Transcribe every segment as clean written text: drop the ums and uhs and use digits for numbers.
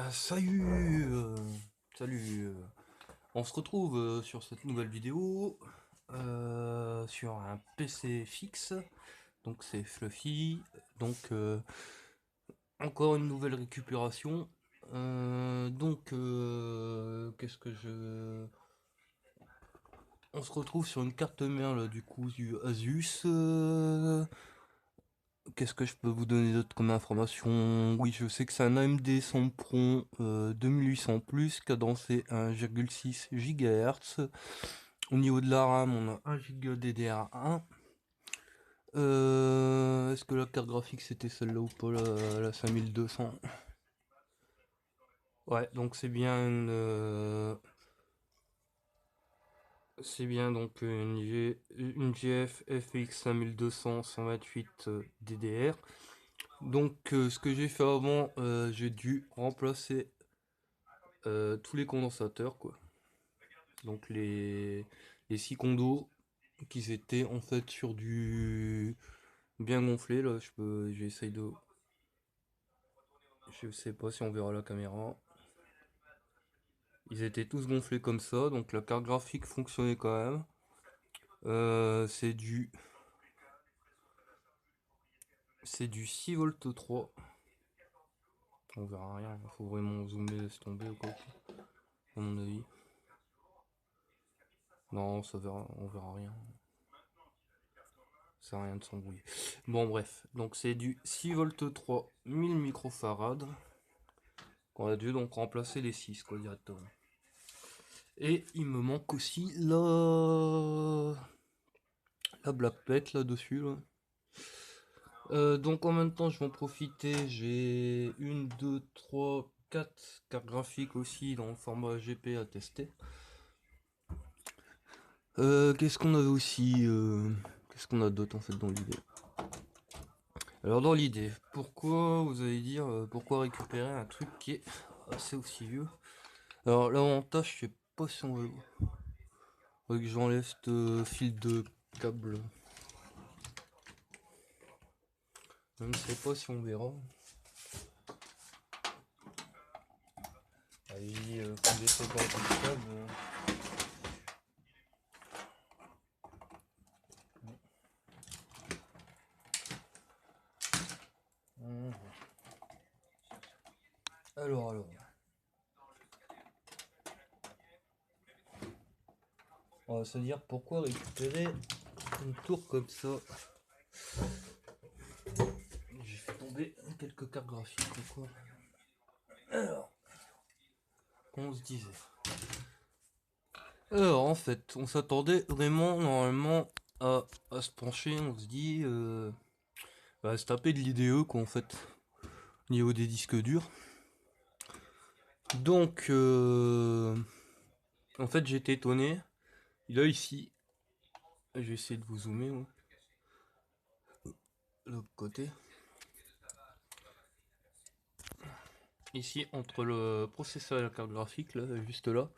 Salut, salut. On se retrouve sur cette nouvelle vidéo sur un PC fixe. Donc c'est Fluffy. Donc encore une nouvelle récupération. Qu'est-ce que je... On se retrouve sur une carte mère là, du coup du Asus. Qu'est-ce que je peux vous donner d'autre comme information? Oui, je sais que c'est un AMD Sempron 2800 plus, cadencé à 1,6 GHz. Au niveau de la RAM, on a 1 Go DDR1. Est-ce que la carte graphique c'était celle-là ou pas, la 5200? Ouais, donc c'est bien donc une GF FX 5200 128 DDR. Donc ce que j'ai fait avant, j'ai dû remplacer tous les condensateurs quoi. Donc les 6 condos qui étaient en fait sur du bien gonflé là, j'essaye de, je sais pas si on verra la caméra. Ils étaient tous gonflés comme ça, donc la carte graphique fonctionnait quand même. C'est du 6 v 3. On verra rien, faut vraiment zoomer, laisse tomber ou quoi, à mon avis. Non, on verra rien. Ça rien de s'embrouiller. Bon bref, donc c'est du 6 v 3, 1000 microfarad. On a dû donc remplacer les 6 quoi directement. Et il me manque aussi la Black Pet là-dessus là. Donc en même temps je vais en profiter, j'ai une, deux, trois, quatre cartes graphiques aussi dans le format GP à tester. Qu'est-ce qu'on avait aussi qu'est-ce qu'on a d'autre en fait dans l'idée? Alors dans l'idée, pourquoi vous allez dire pourquoi récupérer un truc qui est assez aussi vieux? Alors l'avantage, je sais pas si on veut. Faudrait que j'enlève ce fil de câble. Je ne sais pas si on verra. Allez, faut laisser dans le câble. Hum. Alors. On va se dire pourquoi récupérer une tour comme ça. J'ai fait tomber quelques cartes graphiques ou quoi. Alors, on se disait. Alors en fait, on s'attendait vraiment normalement à se pencher, on se dit, à se taper de l'IDE quoi en fait, au niveau des disques durs. Donc en fait j'étais étonné. Là ici, je vais essayer de vous zoomer ouais, l'autre côté. Ici entre le processeur et la carte graphique, là, juste là,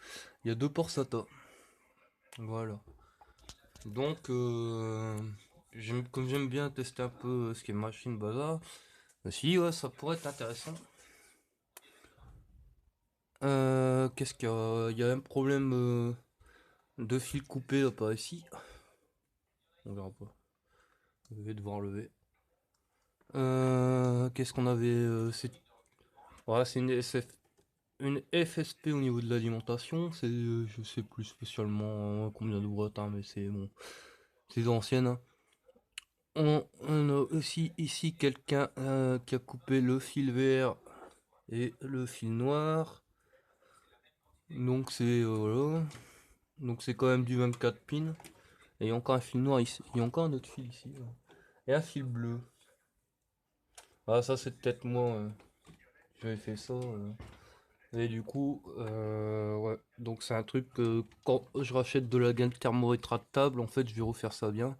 il y a deux ports SATA. Voilà. Donc comme j'aime bien tester un peu ce qui est machine bazar, si ouais ça pourrait être intéressant. Qu'est-ce qu'il y a? Il y a un problème de fil coupé là par ici. On verra pas. Je vais devoir lever. Qu'est-ce qu'on avait voilà, c'est une FSP au niveau de l'alimentation. C'est, je sais plus spécialement combien de watts, hein, mais c'est bon, c'est ancienne. Hein. On a aussi ici quelqu'un qui a coupé le fil vert et le fil noir. Donc c'est voilà. Donc c'est quand même du 24 pins. Et il y a encore un fil noir ici. Il y a encore un autre fil ici. Là. Et un fil bleu. Ah ça c'est peut-être moi. J'avais fait ça. Et du coup, ouais. Donc c'est un truc que quand je rachète de la gaine thermorétractable, en fait je vais refaire ça bien.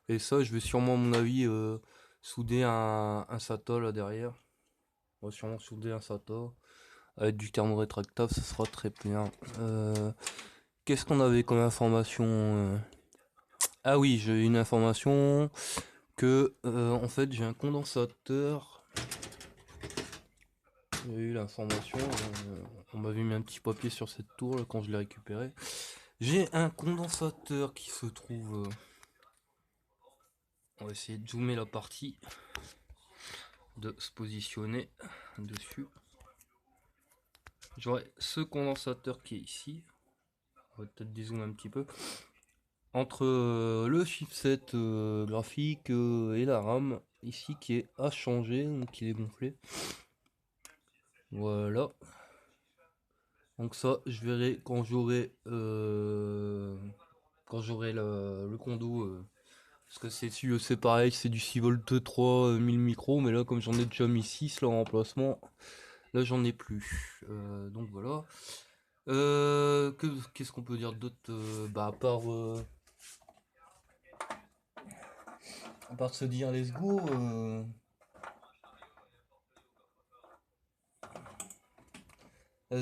Et ça je vais sûrement à mon avis souder un SATA là derrière. On va sûrement souder un SATA. Avec du thermorétractable, ça sera très bien. Qu'est-ce qu'on avait comme information Ah oui, j'ai une information que en fait j'ai un condensateur Il y a eu l'information, on m'avait mis un petit papier sur cette tour là, quand je l'ai récupéré. J'ai un condensateur qui se trouve. On va essayer de zoomer la partie, de se positionner dessus. J'aurai ce condensateur qui est ici. On va peut-être dézoomer un petit peu. Entre le chipset graphique et la RAM, ici qui est à changer, donc qui est gonflé. Voilà. Donc ça, je verrai quand j'aurai le condo. Parce que c'est pareil, c'est du 6 v 3 1000 micros, mais là comme j'en ai déjà mis 6 là en remplacement, là j'en ai plus. Donc voilà. Qu'est-ce qu'on peut dire d'autre bah à part se dire let's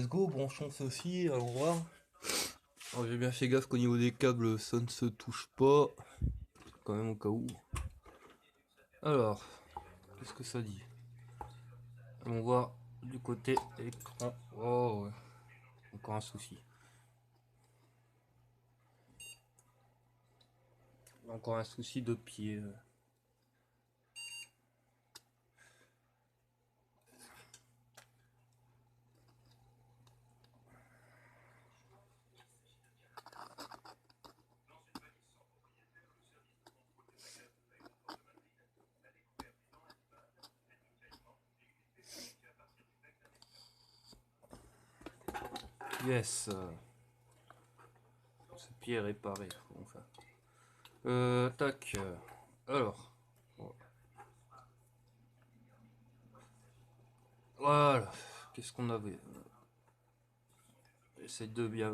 go, branchons ceci, allons voir. Alors j'ai bien fait gaffe qu'au niveau des câbles ça ne se touche pas, quand même au cas où. Alors, qu'est-ce que ça dit? On voit du côté écran. Oh ouais, encore un souci. Encore un souci de pied. Yes. Ce pied est réparé. Enfin. Tac. Alors. Voilà. Qu'est-ce qu'on avait? J'essaie de bien.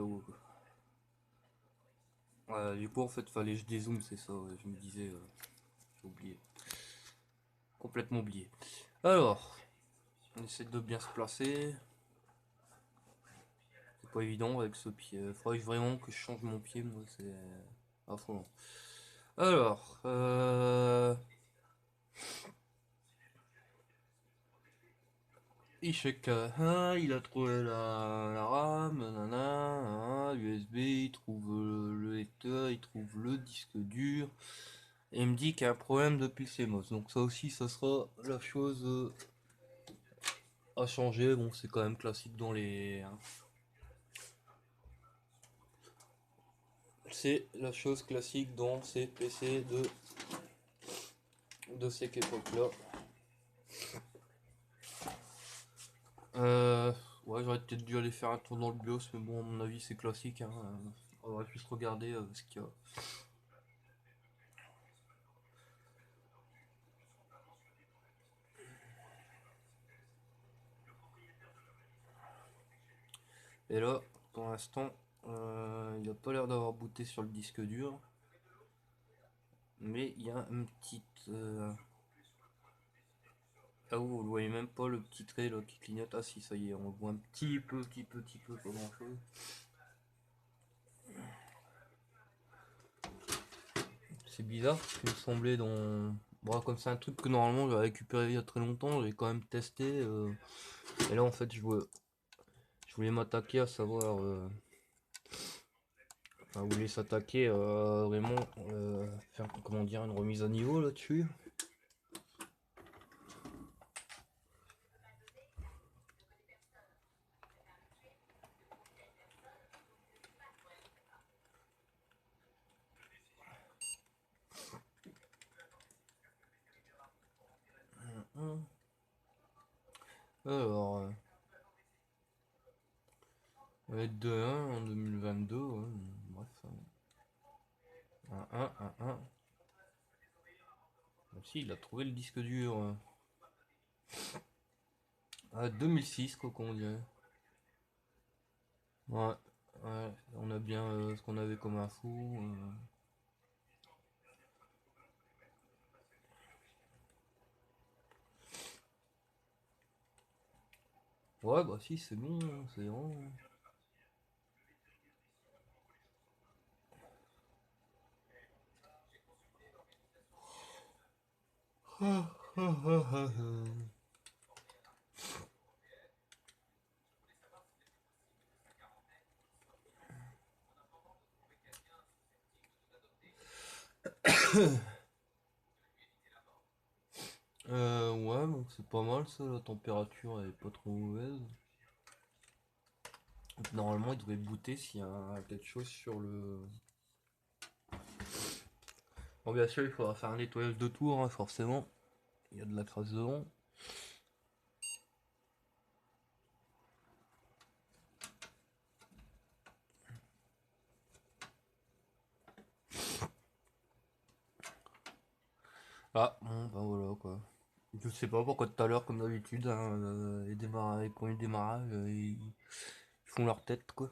Du coup, en fait, fallait que je dézoome, c'est ça. Ouais, je me disais. J'ai oublié. Complètement oublié. Alors. On essaie de bien se placer. C'est pas évident avec ce pied. Faudrait vraiment que je change mon pied, moi. C'est affolant. Alors. Il a trouvé la RAM, nanana, USB, il trouve le lecteur, il trouve le disque dur, et il me dit qu'il y a un problème depuis CMOS. Donc ça aussi, ça sera la chose à changer. Bon, c'est quand même classique dans les... hein. C'est la chose classique dans ces PC de cette époque-là. Euh, ouais, j'aurais peut-être dû aller faire un tour dans le BIOS, mais bon, à mon avis, c'est classique. Hein. On va juste regarder ce qu'il y a. Et là, pour l'instant, il n'a pas l'air d'avoir booté sur le disque dur. Mais il y a une petite... Ah vous le voyez même pas le petit trait là qui clignote. Ah si, ça y est, on le voit un petit peu, pas grand chose. C'est bizarre parce qu'il me semblait dans... Bon, comme c'est un truc que normalement j'avais récupéré il y a très longtemps, j'ai quand même testé. Et là en fait je voulais m'attaquer à savoir... Enfin, je voulais s'attaquer vraiment faire comment dire une remise à niveau là-dessus. Alors, va être de 1 en 2022, ouais, bref. 1. Si, il a trouvé le disque dur. À 2006, quoi qu'on dirait. Ouais, ouais, on a bien ce qu'on avait comme info. Ouais, bah si, c'est bon, hein, c'est bon. Ouais, donc c'est pas mal ça, la température elle est pas trop mauvaise. Donc, normalement il devrait booter s'il y a quelque chose sur le... Bon bien sûr il faudra faire un nettoyage de tour, hein, forcément. Il y a de la crasse devant. Ah, bon bah voilà quoi. Je sais pas pourquoi tout à l'heure, comme d'habitude, hein, les premiers démarrages, ils font leur tête quoi.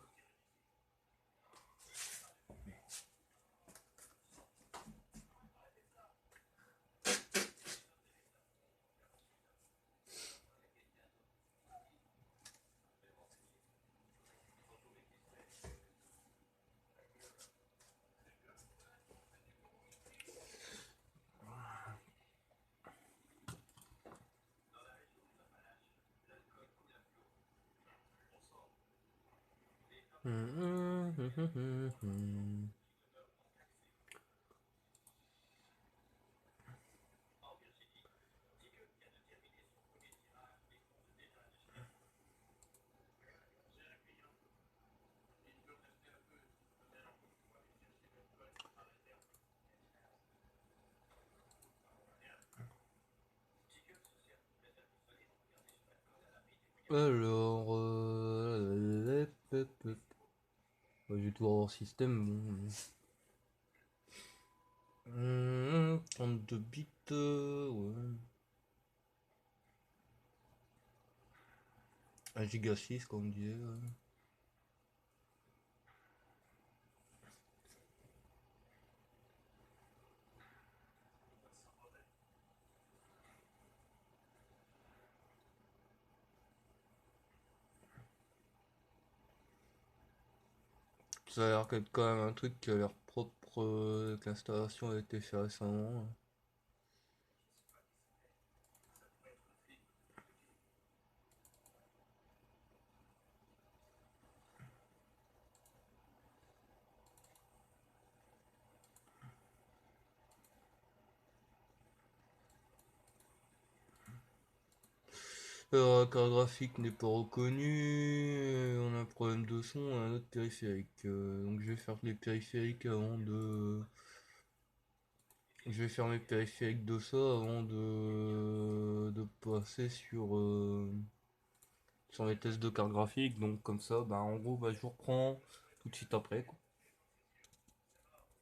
Alors, j'ai tout hors système, bon. 32 bits, ouais. 1 giga 6 comme on disait. Ouais. Ça a l'air d'être quand même un truc qui a l'air propre, que l'installation a été faite récemment. La carte graphique n'est pas reconnue, on a un problème de son, et un autre périphérique. Donc je vais faire les périphériques avant de... Je vais faire mes périphériques de ça avant de passer sur les tests de carte graphique. Donc comme ça, bah, en gros, bah, je vous reprends tout de suite après, quoi.